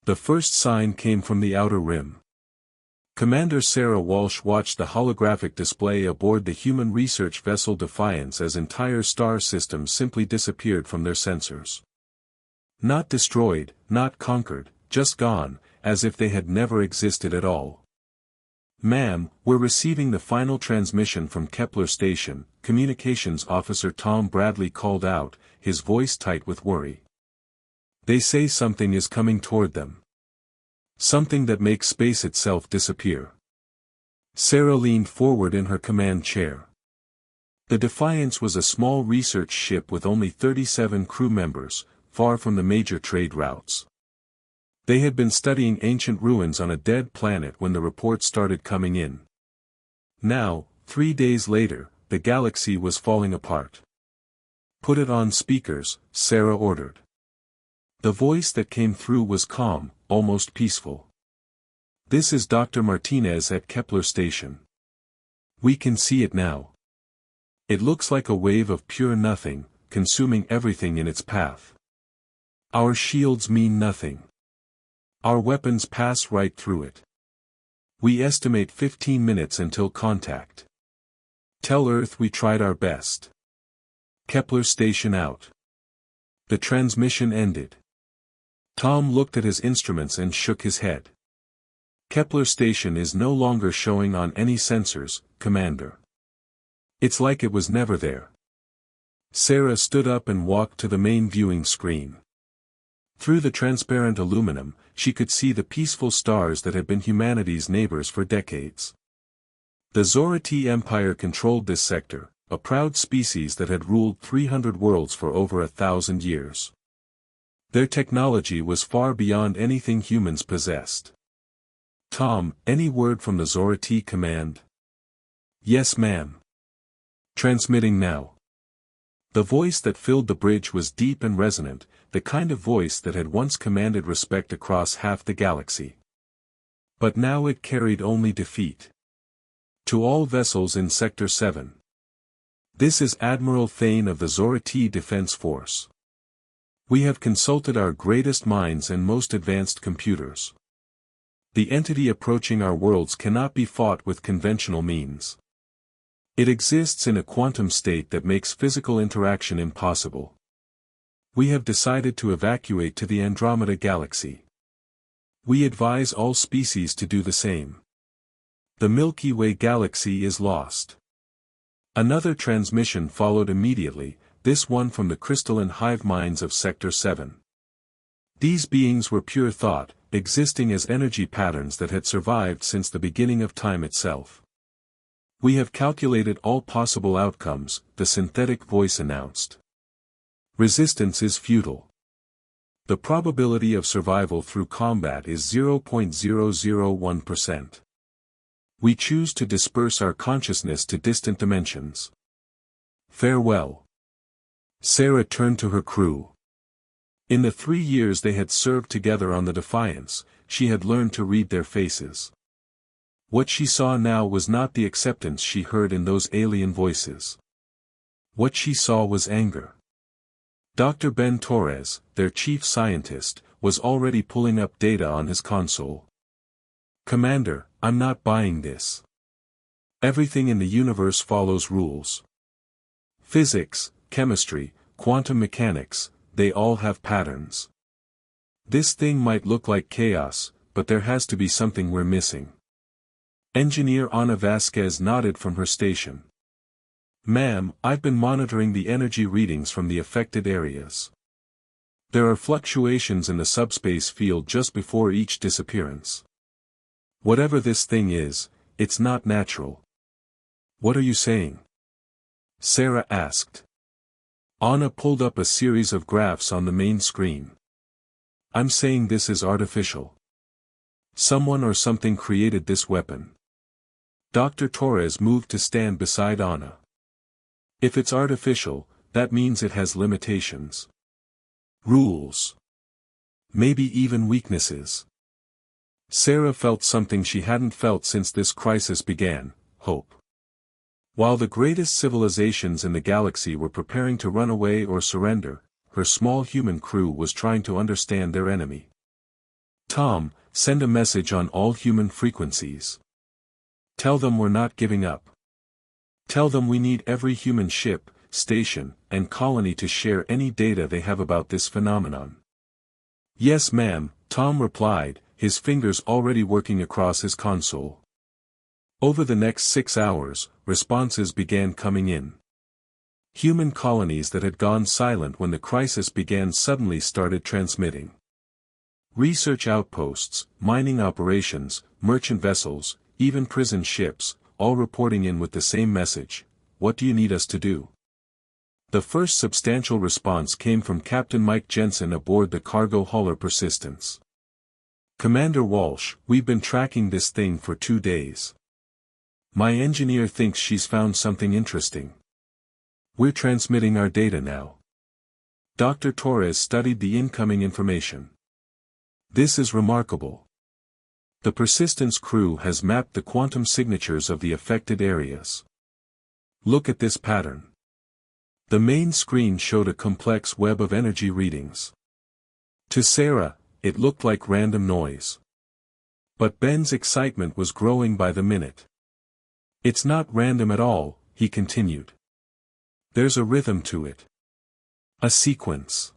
The first sign came from the outer rim. Commander Sarah Walsh watched the holographic display aboard the human research vessel Defiance as entire star systems simply disappeared from their sensors. Not destroyed, not conquered, just gone, as if they had never existed at all. "Ma'am, we're receiving the final transmission from Kepler Station," Communications Officer Tom Bradley called out, his voice tight with worry. "They say something is coming toward them. Something that makes space itself disappear." Sarah leaned forward in her command chair. The Defiance was a small research ship with only 37 crew members, far from the major trade routes. They had been studying ancient ruins on a dead planet when the reports started coming in. Now, 3 days later, the galaxy was falling apart. "Put it on speakers," Sarah ordered. The voice that came through was calm, almost peaceful. "This is Dr. Martinez at Kepler Station. We can see it now. It looks like a wave of pure nothing, consuming everything in its path. Our shields mean nothing. Our weapons pass right through it. We estimate 15 minutes until contact. Tell Earth we tried our best. Kepler Station out." The transmission ended. Tom looked at his instruments and shook his head. "Kepler Station is no longer showing on any sensors, Commander. It's like it was never there." Sarah stood up and walked to the main viewing screen. Through the transparent aluminum, she could see the peaceful stars that had been humanity's neighbors for decades. The Zorati Empire controlled this sector, a proud species that had ruled 300 worlds for over 1,000 years. Their technology was far beyond anything humans possessed. "Tom, any word from the Zorati command?" "Yes, ma'am. Transmitting now." The voice that filled the bridge was deep and resonant, the kind of voice that had once commanded respect across half the galaxy. But now it carried only defeat. "To all vessels in Sector 7. This is Admiral Thane of the Zorati Defense Force. We have consulted our greatest minds and most advanced computers. The entity approaching our worlds cannot be fought with conventional means. It exists in a quantum state that makes physical interaction impossible. We have decided to evacuate to the Andromeda Galaxy. We advise all species to do the same. The Milky Way galaxy is lost." Another transmission followed immediately, this one from the crystalline hive minds of Sector 7. These beings were pure thought, existing as energy patterns that had survived since the beginning of time itself. "We have calculated all possible outcomes," the synthetic voice announced. "Resistance is futile. The probability of survival through combat is 0.001%. We choose to disperse our consciousness to distant dimensions. Farewell." Sarah turned to her crew. In the 3 years they had served together on the Defiance, she had learned to read their faces. What she saw now was not the acceptance she heard in those alien voices. What she saw was anger. Dr. Ben Torres, their chief scientist, was already pulling up data on his console. "Commander, I'm not buying this. Everything in the universe follows rules. Physics, chemistry, quantum mechanics, they all have patterns. This thing might look like chaos, but there has to be something we're missing." Engineer Ana Vasquez nodded from her station. "Ma'am, I've been monitoring the energy readings from the affected areas. There are fluctuations in the subspace field just before each disappearance. Whatever this thing is, it's not natural." "What are you saying?" Sarah asked. Anna pulled up a series of graphs on the main screen. "I'm saying this is artificial. Someone or something created this weapon." Dr. Torres moved to stand beside Anna. "If it's artificial, that means it has limitations. Rules. Maybe even weaknesses." Sarah felt something she hadn't felt since this crisis began: hope. While the greatest civilizations in the galaxy were preparing to run away or surrender, her small human crew was trying to understand their enemy. Tom, send a message on all human frequencies. Tell them we're not giving up. Tell them we need every human ship, station, and colony to share any data they have about this phenomenon. Yes, ma'am, Tom replied, his fingers already working across his console. Over the next 6 hours, responses began coming in. Human colonies that had gone silent when the crisis began suddenly started transmitting. Research outposts, mining operations, merchant vessels, even prison ships, all reporting in with the same message: what do you need us to do? The first substantial response came from Captain Mike Jensen aboard the cargo hauler Persistence. Commander Walsh, we've been tracking this thing for 2 days. My engineer thinks she's found something interesting. We're transmitting our data now. Dr. Torres studied the incoming information. This is remarkable. The Persistence crew has mapped the quantum signatures of the affected areas. Look at this pattern. The main screen showed a complex web of energy readings. To Sarah, it looked like random noise. But Ben's excitement was growing by the minute. It's not random at all, he continued. There's a rhythm to it. A sequence.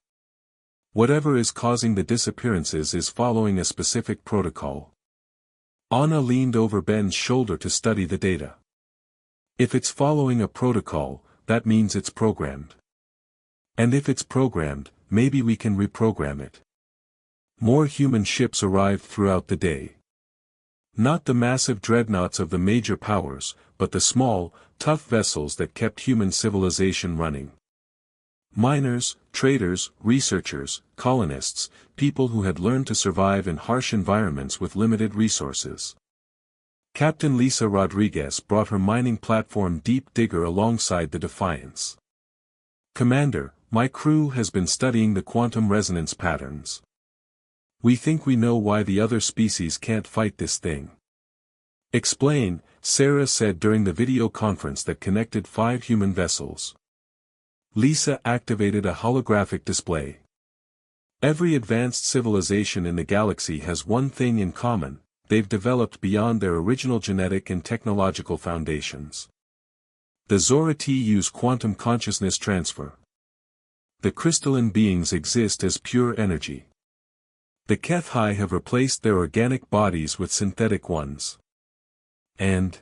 Whatever is causing the disappearances is following a specific protocol. Anna leaned over Ben's shoulder to study the data. If it's following a protocol, that means it's programmed. And if it's programmed, maybe we can reprogram it. More human ships arrived throughout the day. Not the massive dreadnoughts of the major powers, but the small, tough vessels that kept human civilization running. Miners, traders, researchers, colonists, people who had learned to survive in harsh environments with limited resources. Captain Lisa Rodriguez brought her mining platform Deep Digger alongside the Defiance. Commander, my crew has been studying the quantum resonance patterns. We think we know why the other species can't fight this thing. Explain, Sarah said during the video conference that connected 5 human vessels. Lisa activated a holographic display. Every advanced civilization in the galaxy has one thing in common: they've developed beyond their original genetic and technological foundations. The Zorati use quantum consciousness transfer. The crystalline beings exist as pure energy. The Kethai have replaced their organic bodies with synthetic ones. And?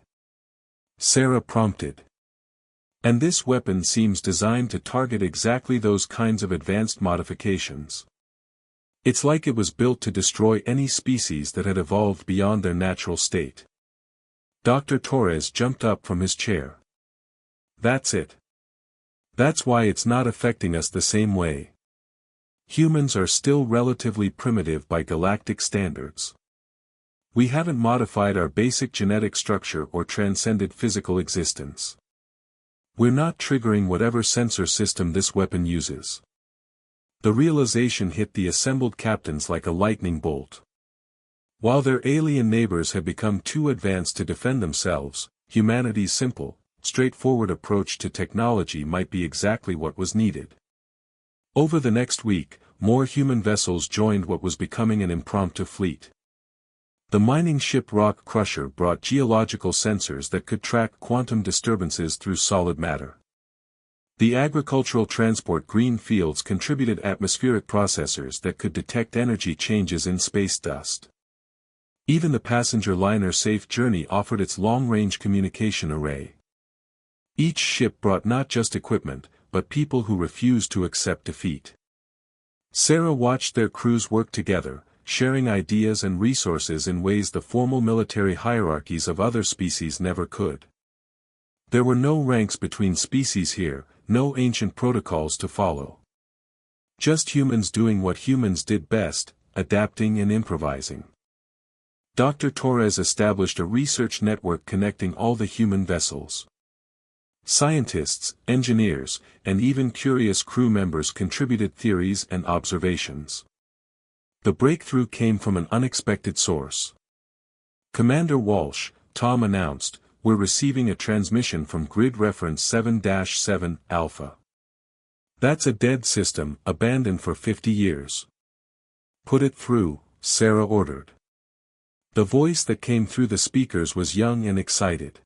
Sarah prompted. And this weapon seems designed to target exactly those kinds of advanced modifications. It's like it was built to destroy any species that had evolved beyond their natural state. Dr. Torres jumped up from his chair. That's it. That's why it's not affecting us the same way. Humans are still relatively primitive by galactic standards. We haven't modified our basic genetic structure or transcended physical existence. We're not triggering whatever sensor system this weapon uses. The realization hit the assembled captains like a lightning bolt. While their alien neighbors had become too advanced to defend themselves, humanity's simple, straightforward approach to technology might be exactly what was needed. Over the next week, more human vessels joined what was becoming an impromptu fleet. The mining ship Rock Crusher brought geological sensors that could track quantum disturbances through solid matter. The agricultural transport Green Fields contributed atmospheric processors that could detect energy changes in space dust. Even the passenger liner Safe Journey offered its long-range communication array. Each ship brought not just equipment, but people who refused to accept defeat. Sarah watched their crews work together, sharing ideas and resources in ways the formal military hierarchies of other species never could. There were no ranks between species here, no ancient protocols to follow. Just humans doing what humans did best, adapting and improvising. Dr. Torres established a research network connecting all the human vessels. Scientists, engineers, and even curious crew members contributed theories and observations. The breakthrough came from an unexpected source. Commander Walsh, Tom announced, we're receiving a transmission from Grid Reference 7-7 Alpha. That's a dead system, abandoned for 50 years. Put it through, Sarah ordered. The voice that came through the speakers was young and excited.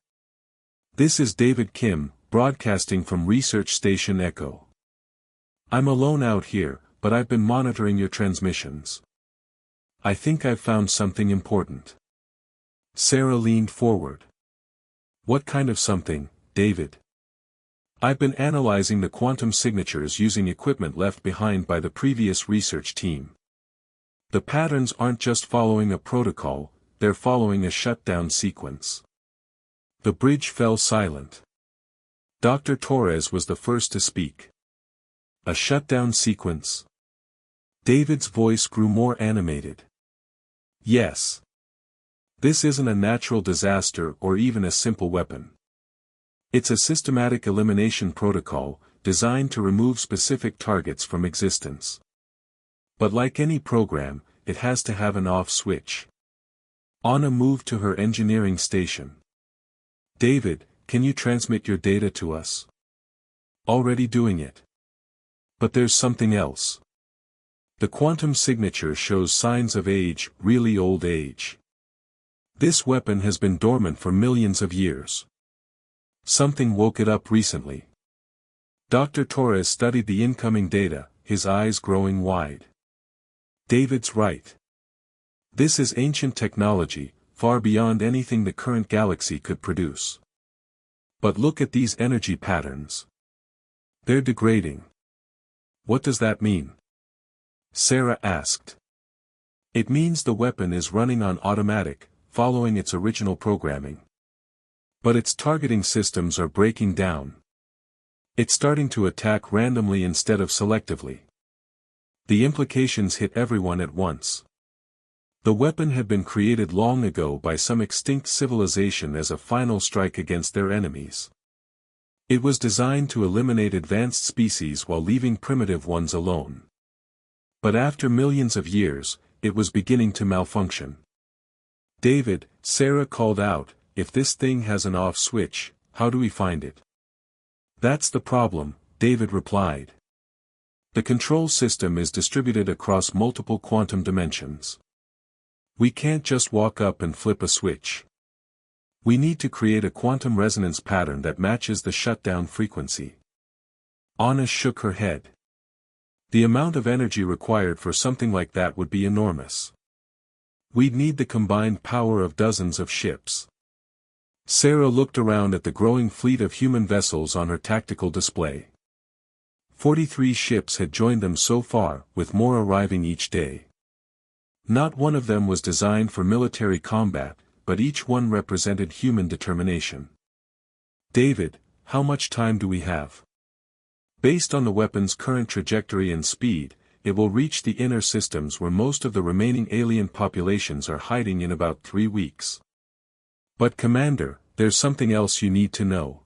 "This is David Kim, broadcasting from Research Station Echo. I'm alone out here, but I've been monitoring your transmissions. I think I've found something important." Sarah leaned forward. "What kind of something, David?" "I've been analyzing the quantum signatures using equipment left behind by the previous research team. The patterns aren't just following a protocol, they're following a shutdown sequence." The bridge fell silent. Dr. Torres was the first to speak. "A shutdown sequence?" David's voice grew more animated. "Yes. This isn't a natural disaster or even a simple weapon. It's a systematic elimination protocol, designed to remove specific targets from existence. But like any program, it has to have an off switch." Anna moved to her engineering station. "David, can you transmit your data to us?" "Already doing it. But there's something else. The quantum signature shows signs of age, really old age. This weapon has been dormant for millions of years. Something woke it up recently." Dr. Torres studied the incoming data, his eyes growing wide. "David's right. This is ancient technology, far beyond anything the current galaxy could produce. But look at these energy patterns. They're degrading." "What does that mean?" Sarah asked. "It means the weapon is running on automatic, following its original programming. But its targeting systems are breaking down. It's starting to attack randomly instead of selectively. The implications hit everyone at once. The weapon had been created long ago by some extinct civilization as a final strike against their enemies. It was designed to eliminate advanced species while leaving primitive ones alone. But after millions of years, it was beginning to malfunction." "David," Sarah called out, "if this thing has an off switch, how do we find it?" "That's the problem," David replied. "The control system is distributed across multiple quantum dimensions. We can't just walk up and flip a switch. We need to create a quantum resonance pattern that matches the shutdown frequency." Anna shook her head. "The amount of energy required for something like that would be enormous. We'd need the combined power of dozens of ships." Sarah looked around at the growing fleet of human vessels on her tactical display. 43 ships had joined them so far, with more arriving each day. Not one of them was designed for military combat, but each one represented human determination. "David, how much time do we have?" "Based on the weapon's current trajectory and speed, it will reach the inner systems where most of the remaining alien populations are hiding in about 3 weeks. But Commander, there's something else you need to know."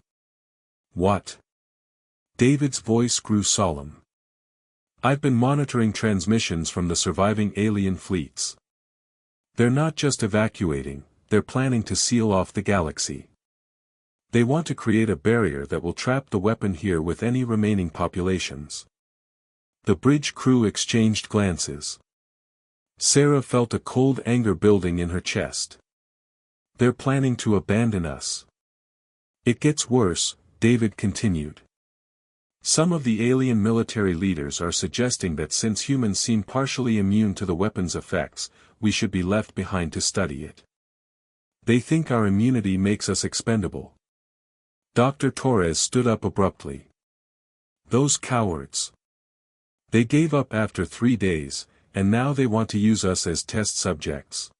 "What?" David's voice grew solemn. "I've been monitoring transmissions from the surviving alien fleets. They're not just evacuating, they're planning to seal off the galaxy. They want to create a barrier that will trap the weapon here with any remaining populations." The bridge crew exchanged glances. Sarah felt a cold anger building in her chest. "They're planning to abandon us." "It gets worse," David continued. "Some of the alien military leaders are suggesting that since humans seem partially immune to the weapon's effects, we should be left behind to study it. They think our immunity makes us expendable." Dr. Torres stood up abruptly. "Those cowards. They gave up after 3 days, and now they want to use us as test subjects."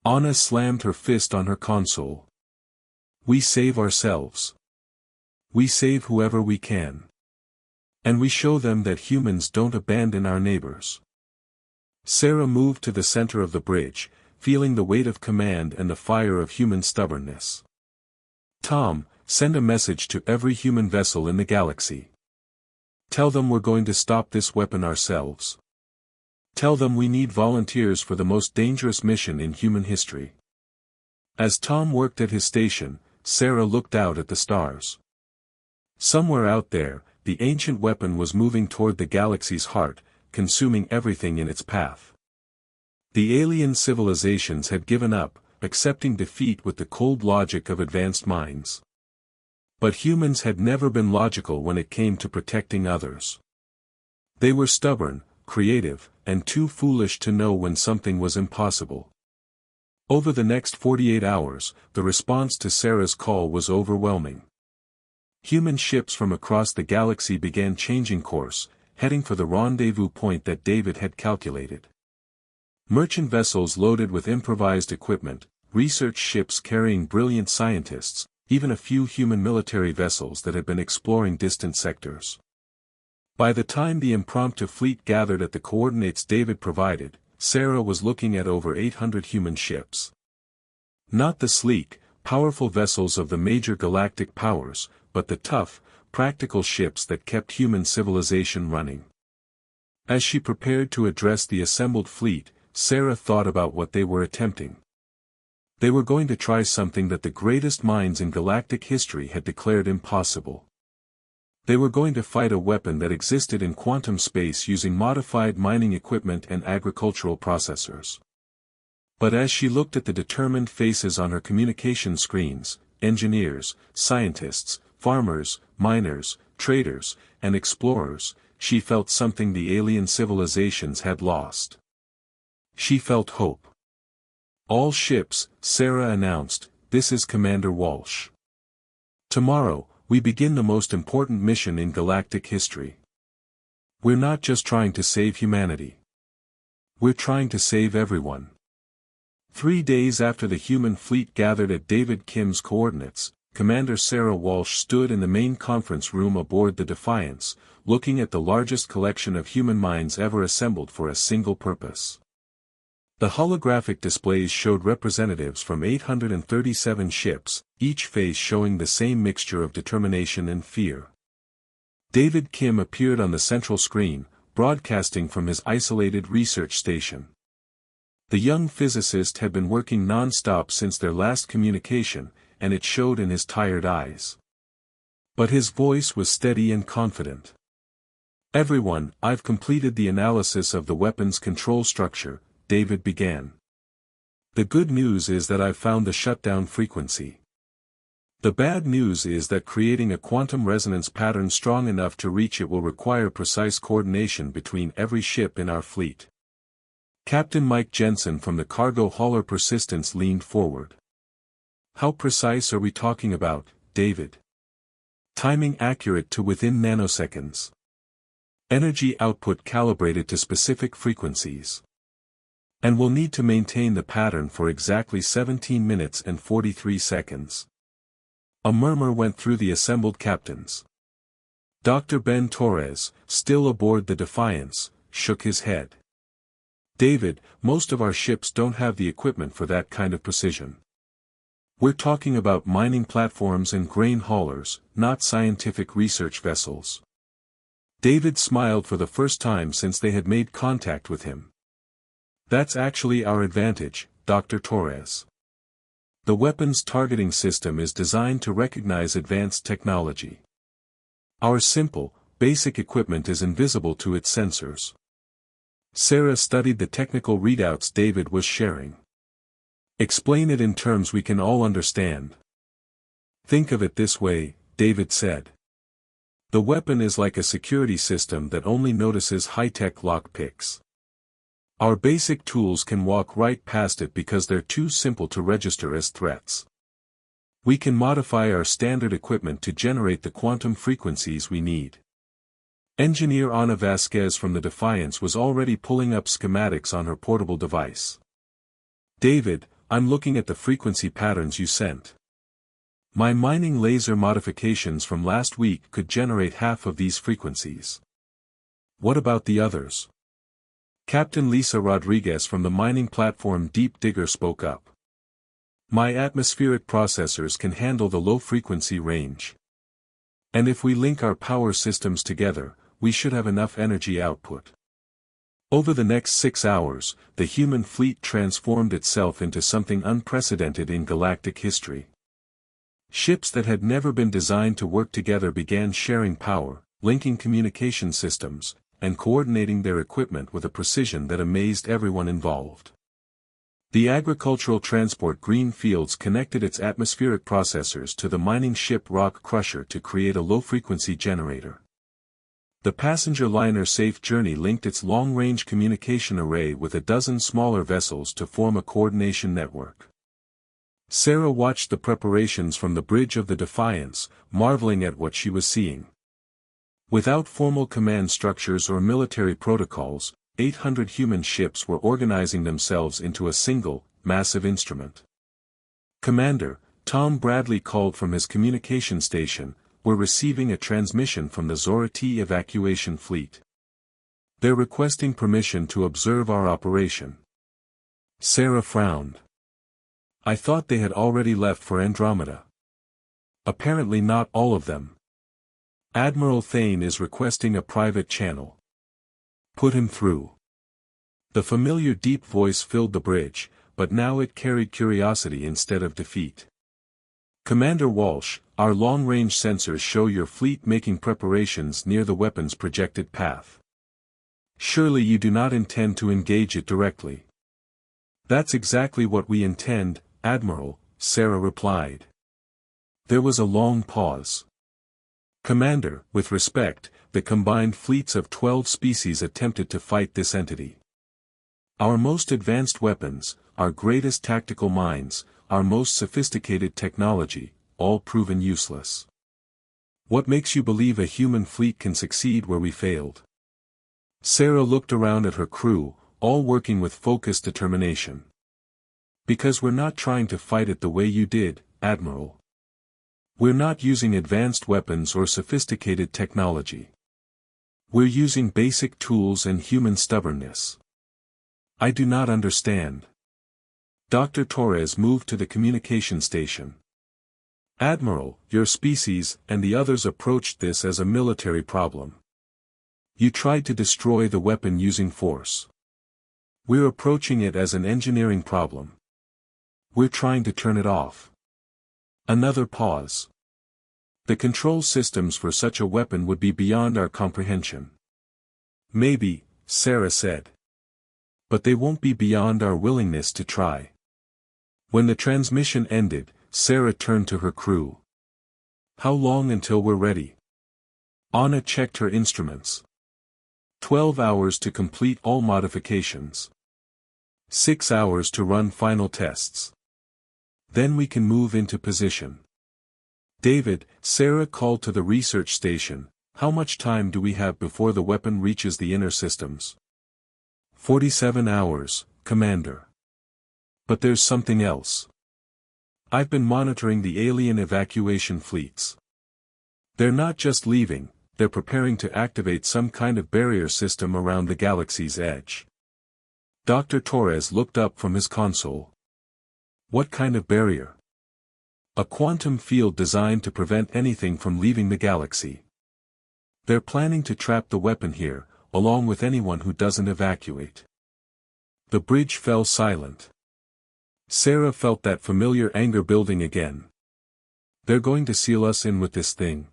Anna slammed her fist on her console. "We save ourselves. We save whoever we can. And we show them that humans don't abandon our neighbors." Sarah moved to the center of the bridge, feeling the weight of command and the fire of human stubbornness. "Tom, send a message to every human vessel in the galaxy. Tell them we're going to stop this weapon ourselves. Tell them we need volunteers for the most dangerous mission in human history." As Tom worked at his station, Sarah looked out at the stars. Somewhere out there, the ancient weapon was moving toward the galaxy's heart, consuming everything in its path. The alien civilizations had given up, accepting defeat with the cold logic of advanced minds. But humans had never been logical when it came to protecting others. They were stubborn, creative, and too foolish to know when something was impossible. Over the next 48 hours, the response to Sarah's call was overwhelming. Human ships from across the galaxy began changing course, heading for the rendezvous point that David had calculated. Merchant vessels loaded with improvised equipment, research ships carrying brilliant scientists, even a few human military vessels that had been exploring distant sectors. By the time the impromptu fleet gathered at the coordinates David provided, Sarah was looking at over 800 human ships. Not the sleek, powerful vessels of the major galactic powers, but the tough, practical ships that kept human civilization running. As she prepared to address the assembled fleet, Sarah thought about what they were attempting. They were going to try something that the greatest minds in galactic history had declared impossible. They were going to fight a weapon that existed in quantum space using modified mining equipment and agricultural processors. But as she looked at the determined faces on her communication screens, engineers, scientists, farmers, miners, traders, and explorers, she felt something the alien civilizations had lost. She felt hope. "All ships," Sarah announced, "this is Commander Walsh. Tomorrow, we begin the most important mission in galactic history. We're not just trying to save humanity. We're trying to save everyone." 3 days after the human fleet gathered at David Kim's coordinates, Commander Sarah Walsh stood in the main conference room aboard the Defiance, looking at the largest collection of human minds ever assembled for a single purpose. The holographic displays showed representatives from 837 ships, each face showing the same mixture of determination and fear. David Kim appeared on the central screen, broadcasting from his isolated research station. The young physicist had been working non-stop since their last communication, and it showed in his tired eyes. But his voice was steady and confident. "Everyone, I've completed the analysis of the weapon's control structure," David began. "The good news is that I've found the shutdown frequency. The bad news is that creating a quantum resonance pattern strong enough to reach it will require precise coordination between every ship in our fleet." Captain Mike Jensen from the cargo hauler Persistence leaned forward. "How precise are we talking about, David?" "Timing accurate to within nanoseconds. Energy output calibrated to specific frequencies. And we'll need to maintain the pattern for exactly 17 minutes and 43 seconds. A murmur went through the assembled captains. Dr. Ben Torres, still aboard the Defiance, shook his head. "David, most of our ships don't have the equipment for that kind of precision. We're talking about mining platforms and grain haulers, not scientific research vessels." David smiled for the first time since they had made contact with him. "That's actually our advantage, Dr. Torres. The weapon's targeting system is designed to recognize advanced technology. Our simple, basic equipment is invisible to its sensors." Sarah studied the technical readouts David was sharing. "Explain it in terms we can all understand." "Think of it this way," David said. "The weapon is like a security system that only notices high-tech lockpicks. Our basic tools can walk right past it because they're too simple to register as threats. We can modify our standard equipment to generate the quantum frequencies we need." Engineer Ana Vasquez from the Defiance was already pulling up schematics on her portable device. "David, I'm looking at the frequency patterns you sent. My mining laser modifications from last week could generate half of these frequencies. What about the others?" Captain Lisa Rodriguez from the mining platform Deep Digger spoke up. "My atmospheric processors can handle the low-frequency range. And if we link our power systems together, we should have enough energy output." Over the next 6 hours, the human fleet transformed itself into something unprecedented in galactic history. Ships that had never been designed to work together began sharing power, linking communication systems, and coordinating their equipment with a precision that amazed everyone involved. The agricultural transport green fields connected its atmospheric processors to the mining ship rock crusher to create a low-frequency generator. The passenger liner Safe Journey linked its long-range communication array with a dozen smaller vessels to form a coordination network. Sarah watched the preparations from the bridge of the Defiance, marveling at what she was seeing. Without formal command structures or military protocols, 800 human ships were organizing themselves into a single, massive instrument. "Commander," Tom Bradley called from his communication station, "we're receiving a transmission from the Zora T evacuation fleet. They're requesting permission to observe our operation." Sarah frowned. "I thought they had already left for Andromeda." "Apparently not all of them. Admiral Thane is requesting a private channel." "Put him through." The familiar deep voice filled the bridge, but now it carried curiosity instead of defeat. "Commander Walsh, our long-range sensors show your fleet making preparations near the weapon's projected path. Surely you do not intend to engage it directly." "That's exactly what we intend, Admiral," Sarah replied. There was a long pause. "Commander, with respect, the combined fleets of 12 species attempted to fight this entity. Our most advanced weapons, our greatest tactical minds, our most sophisticated technology, all proven useless. What makes you believe a human fleet can succeed where we failed?" Sarah looked around at her crew, all working with focused determination. "Because we're not trying to fight it the way you did, Admiral. We're not using advanced weapons or sophisticated technology. We're using basic tools and human stubbornness." "I do not understand." Dr. Torres moved to the communication station. "Admiral, your species and the others approached this as a military problem. You tried to destroy the weapon using force. We're approaching it as an engineering problem. We're trying to turn it off." Another pause. "The control systems for such a weapon would be beyond our comprehension." "Maybe," Sarah said. "But they won't be beyond our willingness to try." When the transmission ended, Sarah turned to her crew. "How long until we're ready?" Anna checked her instruments. 12 hours to complete all modifications. 6 hours to run final tests. Then we can move into position." "David," Sarah called to the research station, "how much time do we have before the weapon reaches the inner systems?" 47 hours, Commander. But there's something else. I've been monitoring the alien evacuation fleets. They're not just leaving, they're preparing to activate some kind of barrier system around the galaxy's edge. Dr. Torres looked up from his console. "What kind of barrier?" "A quantum field designed to prevent anything from leaving the galaxy. They're planning to trap the weapon here, along with anyone who doesn't evacuate." The bridge fell silent. Sarah felt that familiar anger building again. "They're going to seal us in with this thing."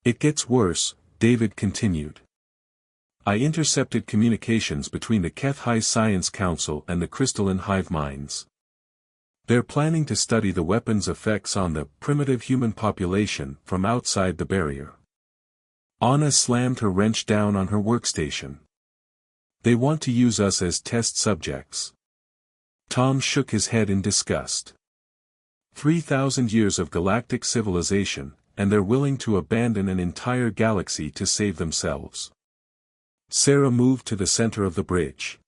"It gets worse," David continued. "I intercepted communications between the Keth High Science Council and the crystalline hive minds. They're planning to study the weapon's effects on the primitive human population from outside the barrier." Anna slammed her wrench down on her workstation. "They want to use us as test subjects." Tom shook his head in disgust. 3,000 years of galactic civilization, and they're willing to abandon an entire galaxy to save themselves. Sarah moved to the center of the bridge.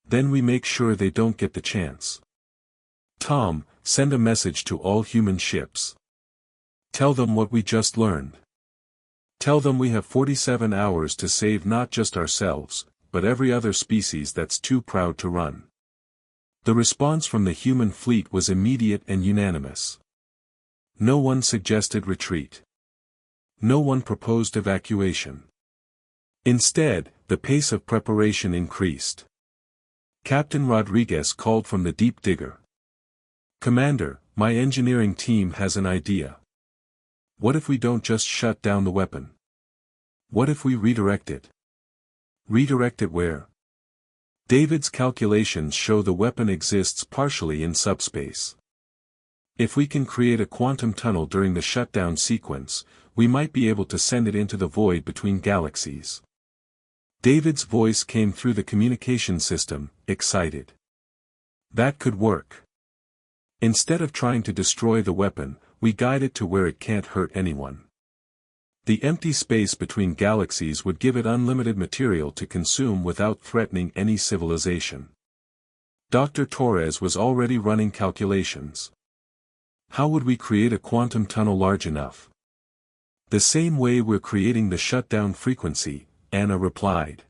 "Then we make sure they don't get the chance. Tom, send a message to all human ships. Tell them what we just learned. Tell them we have 47 hours to save not just ourselves, but every other species that's too proud to run." The response from the human fleet was immediate and unanimous. No one suggested retreat. No one proposed evacuation. Instead, the pace of preparation increased. Captain Rodriguez called from the deep digger. "Commander, my engineering team has an idea. What if we don't just shut down the weapon? What if we redirect it?" "Redirect it where?" David's calculations show the weapon exists partially in subspace. If we can create a quantum tunnel during the shutdown sequence, we might be able to send it into the void between galaxies. David's voice came through the communication system, excited. That could work. Instead of trying to destroy the weapon, we guide it to where it can't hurt anyone. The empty space between galaxies would give it unlimited material to consume without threatening any civilization. Dr. Torres was already running calculations. How would we create a quantum tunnel large enough? The same way we're creating the shutdown frequency, Anna replied.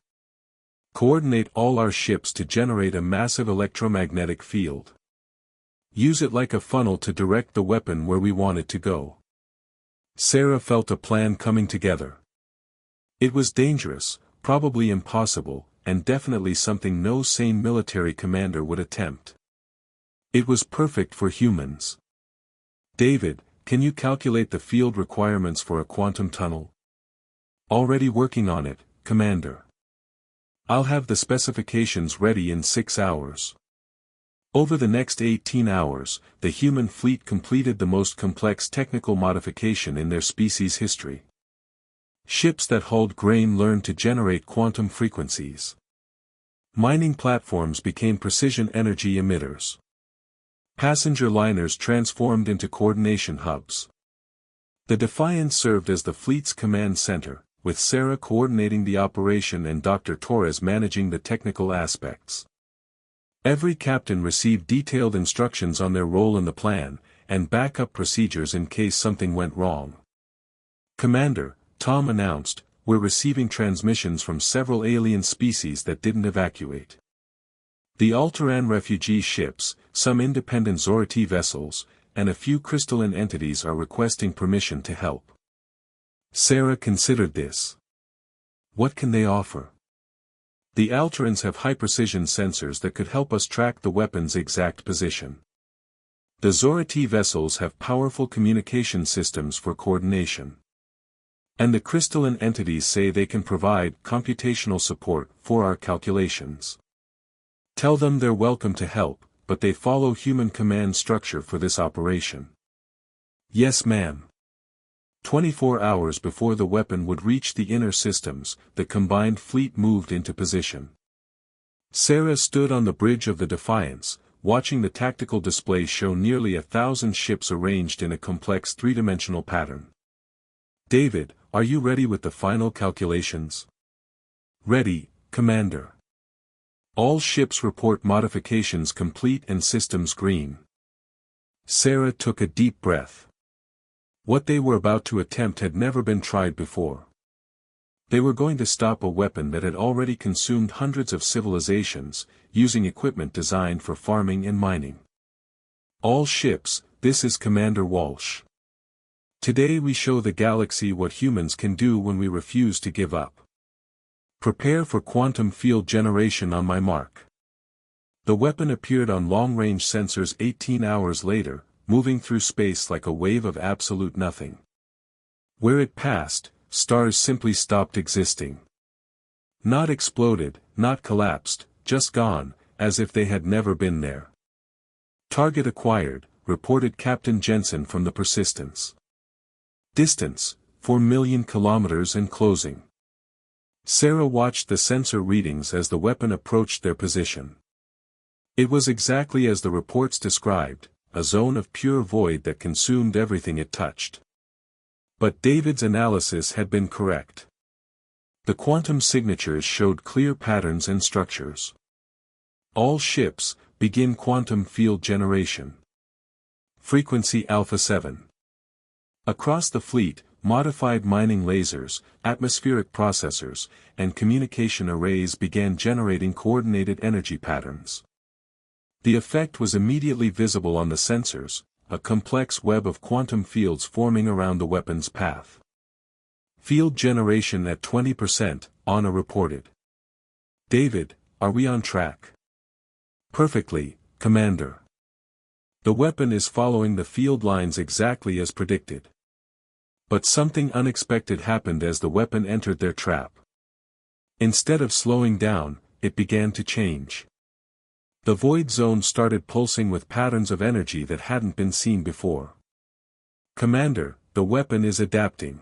Coordinate all our ships to generate a massive electromagnetic field. Use it like a funnel to direct the weapon where we want it to go. Sarah felt a plan coming together. It was dangerous, probably impossible, and definitely something no sane military commander would attempt. It was perfect for humans. David, can you calculate the field requirements for a quantum tunnel? Already working on it, Commander. I'll have the specifications ready in 6 hours. Over the next 18 hours, the human fleet completed the most complex technical modification in their species' history. Ships that hauled grain learned to generate quantum frequencies. Mining platforms became precision energy emitters. Passenger liners transformed into coordination hubs. The Defiance served as the fleet's command center, with Sarah coordinating the operation and Dr. Torres managing the technical aspects. Every captain received detailed instructions on their role in the plan, and backup procedures in case something went wrong. Commander, Tom announced, we're receiving transmissions from several alien species that didn't evacuate. The Altaran refugee ships, some independent Zorati vessels, and a few crystalline entities are requesting permission to help. Sarah considered this. What can they offer? The Altarans have high-precision sensors that could help us track the weapon's exact position. The Zorati vessels have powerful communication systems for coordination. And the crystalline entities say they can provide computational support for our calculations. Tell them they're welcome to help, but they follow human command structure for this operation. Yes, ma'am. 24 hours before the weapon would reach the inner systems, the combined fleet moved into position. Sarah stood on the bridge of the Defiance, watching the tactical display show nearly 1,000 ships arranged in a complex three-dimensional pattern. David, are you ready with the final calculations? Ready, Commander. All ships report modifications complete and systems green. Sarah took a deep breath. What they were about to attempt had never been tried before. They were going to stop a weapon that had already consumed hundreds of civilizations, using equipment designed for farming and mining. All ships, this is Commander Walsh. Today we show the galaxy what humans can do when we refuse to give up. Prepare for quantum field generation on my mark. The weapon appeared on long-range sensors 18 hours later, moving through space like a wave of absolute nothing. Where it passed, stars simply stopped existing. Not exploded, not collapsed, just gone, as if they had never been there. Target acquired, reported Captain Jensen from the Persistence. Distance, 4 million kilometers and closing. Sarah watched the sensor readings as the weapon approached their position. It was exactly as the reports described, a zone of pure void that consumed everything it touched. But David's analysis had been correct. The quantum signatures showed clear patterns and structures. All ships, begin quantum field generation. Frequency Alpha 7. Across the fleet, modified mining lasers, atmospheric processors, and communication arrays began generating coordinated energy patterns. The effect was immediately visible on the sensors, a complex web of quantum fields forming around the weapon's path. Field generation at 20%, Anna reported. David, are we on track? Perfectly, Commander. The weapon is following the field lines exactly as predicted. But something unexpected happened as the weapon entered their trap. Instead of slowing down, it began to change. The void zone started pulsing with patterns of energy that hadn't been seen before. "Commander, the weapon is adapting,"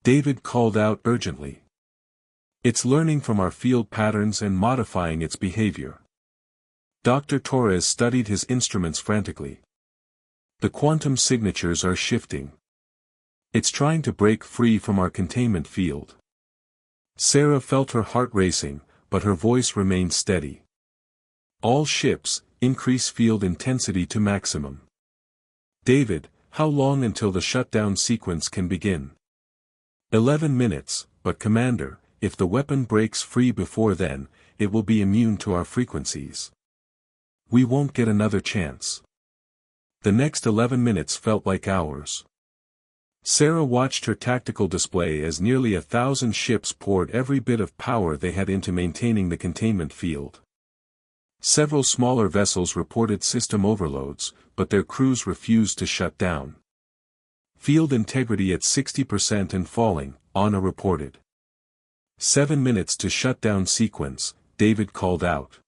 David called out urgently. "It's learning from our field patterns and modifying its behavior." Dr. Torres studied his instruments frantically. "The quantum signatures are shifting. It's trying to break free from our containment field." Sarah felt her heart racing, but her voice remained steady. "All ships, increase field intensity to maximum." "David, how long until the shutdown sequence can begin?" 11 minutes, but Commander, if the weapon breaks free before then, it will be immune to our frequencies. We won't get another chance." The next 11 minutes felt like hours. Sarah watched her tactical display as nearly 1,000 ships poured every bit of power they had into maintaining the containment field. Several smaller vessels reported system overloads, but their crews refused to shut down. "Field integrity at 60% and falling," Anna reported. 7 minutes to shutdown sequence, David called out.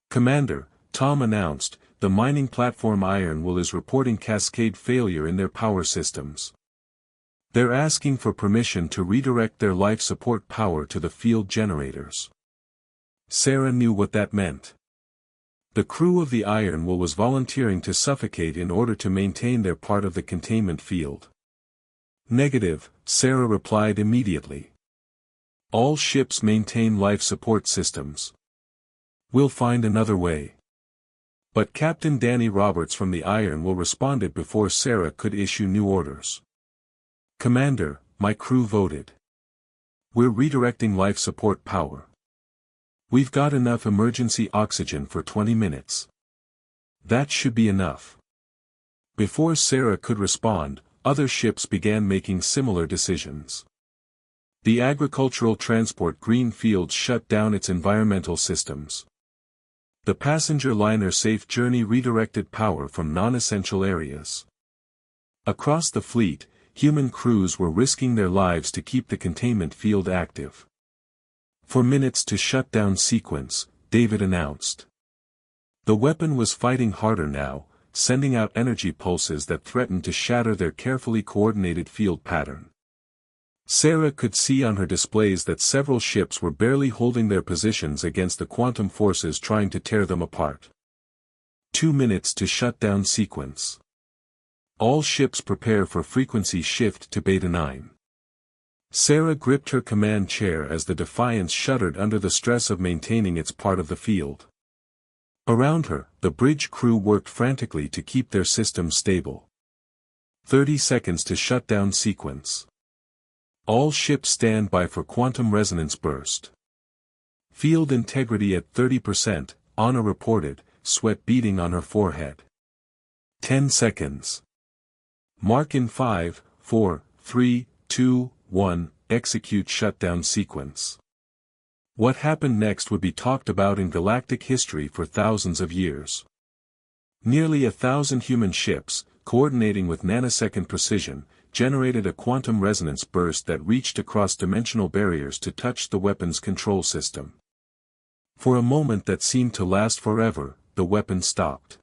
"Commander," Tom announced, "the mining platform Iron Will is reporting cascade failure in their power systems. They're asking for permission to redirect their life support power to the field generators." Sarah knew what that meant. The crew of the Iron Will was volunteering to suffocate in order to maintain their part of the containment field. "Negative," Sarah replied immediately. "All ships maintain life support systems. We'll find another way." But Captain Danny Roberts from the Iron Will responded before Sarah could issue new orders. "Commander, my crew voted. We're redirecting life support power. We've got enough emergency oxygen for 20 minutes. That should be enough." Before Sarah could respond, other ships began making similar decisions. The agricultural transport Greenfield shut down its environmental systems. The passenger liner Safe Journey redirected power from non-essential areas. Across the fleet, human crews were risking their lives to keep the containment field active. 4 minutes to shutdown sequence, David announced. The weapon was fighting harder now, sending out energy pulses that threatened to shatter their carefully coordinated field pattern. Sarah could see on her displays that several ships were barely holding their positions against the quantum forces trying to tear them apart. 2 minutes to shutdown sequence. All ships prepare for frequency shift to Beta 9. Sarah gripped her command chair as the Defiance shuddered under the stress of maintaining its part of the field. Around her, the bridge crew worked frantically to keep their systems stable. 30 seconds to shutdown sequence. All ships stand by for quantum resonance burst. "Field integrity at 30%, Anna reported, sweat beading on her forehead. 10 seconds. Mark in 5, 4, 3, 2, 1, execute shutdown sequence." What happened next would be talked about in galactic history for thousands of years. Nearly 1,000 human ships, coordinating with nanosecond precision, generated a quantum resonance burst that reached across dimensional barriers to touch the weapon's control system. For a moment that seemed to last forever, the weapon stopped.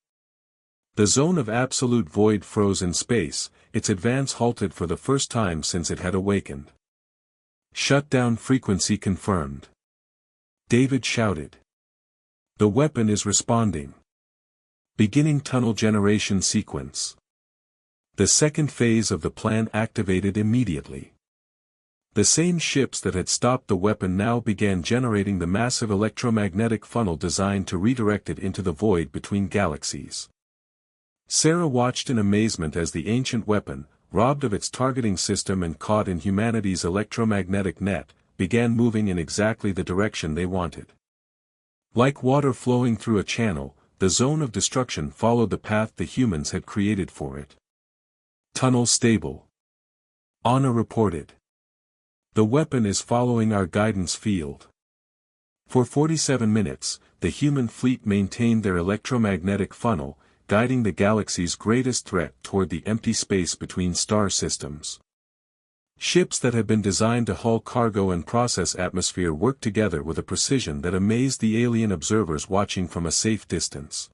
The zone of absolute void froze in space, its advance halted for the first time since it had awakened. "Shutdown frequency confirmed," David shouted. "The weapon is responding. Beginning tunnel generation sequence." The second phase of the plan activated immediately. The same ships that had stopped the weapon now began generating the massive electromagnetic funnel designed to redirect it into the void between galaxies. Sarah watched in amazement as the ancient weapon, robbed of its targeting system and caught in humanity's electromagnetic net, began moving in exactly the direction they wanted. Like water flowing through a channel, the zone of destruction followed the path the humans had created for it. "Tunnel stable," Anna reported. "The weapon is following our guidance field." For 47 minutes, the human fleet maintained their electromagnetic funnel, guiding the galaxy's greatest threat toward the empty space between star systems. Ships that had been designed to haul cargo and process atmosphere worked together with a precision that amazed the alien observers watching from a safe distance.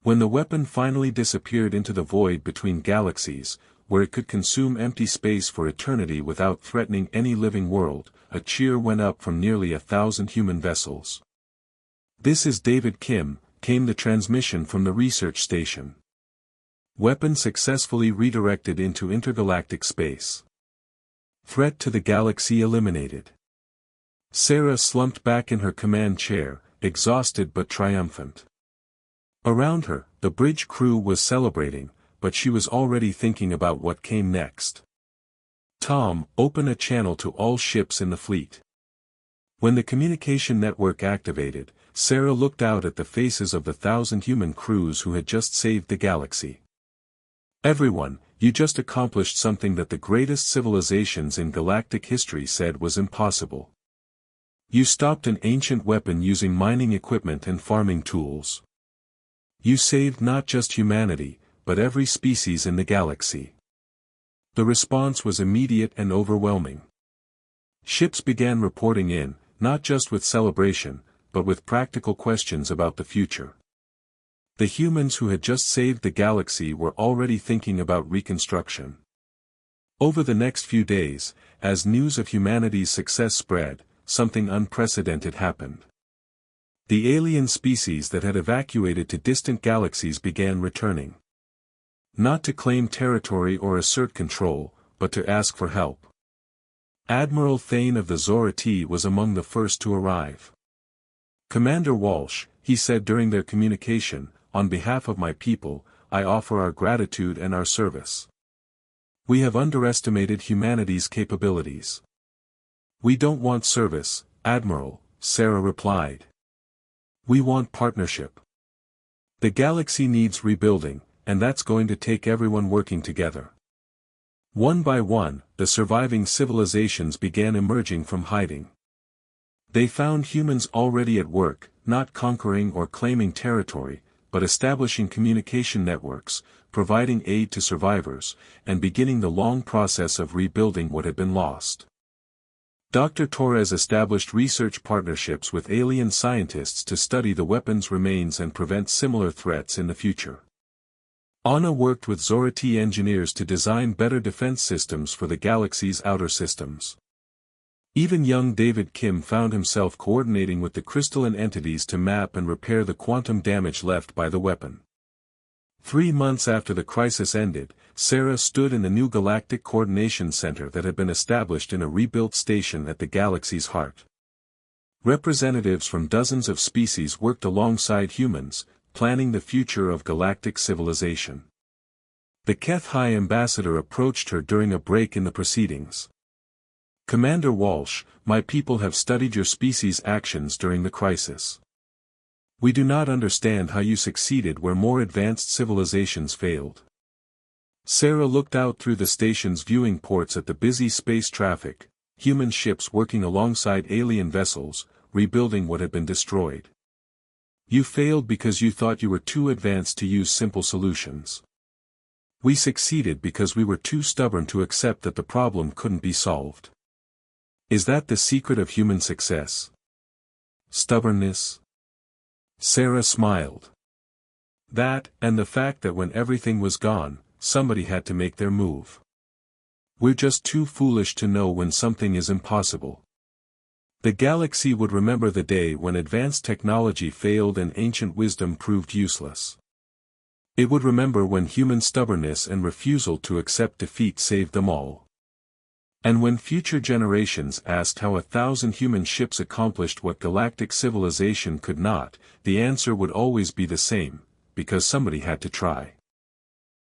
When the weapon finally disappeared into the void between galaxies, where it could consume empty space for eternity without threatening any living world, a cheer went up from nearly 1,000 human vessels. "This is David Kim," came the transmission from the research station. "Weapon successfully redirected into intergalactic space. Threat to the galaxy eliminated." Sarah slumped back in her command chair, exhausted but triumphant. Around her, the bridge crew was celebrating, but she was already thinking about what came next. "Tom, open a channel to all ships in the fleet." When the communication network activated, Sarah looked out at the faces of the 1,000 human crews who had just saved the galaxy. "Everyone, you just accomplished something that the greatest civilizations in galactic history said was impossible. You stopped an ancient weapon using mining equipment and farming tools. You saved not just humanity, but every species in the galaxy." The response was immediate and overwhelming. Ships began reporting in, not just with celebration, but with practical questions about the future. The humans who had just saved the galaxy were already thinking about reconstruction. Over the next few days, as news of humanity's success spread, something unprecedented happened. The alien species that had evacuated to distant galaxies began returning. Not to claim territory or assert control, but to ask for help. Admiral Thane of the Zora-T was among the first to arrive. "Commander Walsh," he said during their communication, "on behalf of my people, I offer our gratitude and our service. We have underestimated humanity's capabilities." "We don't want service, Admiral," Sarah replied. "We want partnership. The galaxy needs rebuilding, and that's going to take everyone working together." One by one, the surviving civilizations began emerging from hiding. They found humans already at work, not conquering or claiming territory, but establishing communication networks, providing aid to survivors, and beginning the long process of rebuilding what had been lost. Dr. Torres established research partnerships with alien scientists to study the weapon's remains and prevent similar threats in the future. Anna worked with Zora-T engineers to design better defense systems for the galaxy's outer systems. Even young David Kim found himself coordinating with the crystalline entities to map and repair the quantum damage left by the weapon. 3 months after the crisis ended, Sarah stood in the new Galactic Coordination Center that had been established in a rebuilt station at the galaxy's heart. Representatives from dozens of species worked alongside humans, planning the future of galactic civilization. The Keth High Ambassador approached her during a break in the proceedings. "Commander Walsh, my people have studied your species' actions during the crisis. We do not understand how you succeeded where more advanced civilizations failed." Sarah looked out through the station's viewing ports at the busy space traffic, human ships working alongside alien vessels, rebuilding what had been destroyed. "You failed because you thought you were too advanced to use simple solutions. We succeeded because we were too stubborn to accept that the problem couldn't be solved. Is that the secret of human success? Stubbornness?" Sarah smiled. "That, and the fact that when everything was gone, somebody had to make their move. We're just too foolish to know when something is impossible." The galaxy would remember the day when advanced technology failed and ancient wisdom proved useless. It would remember when human stubbornness and refusal to accept defeat saved them all. And when future generations asked how 1,000 human ships accomplished what galactic civilization could not, the answer would always be the same: because somebody had to try.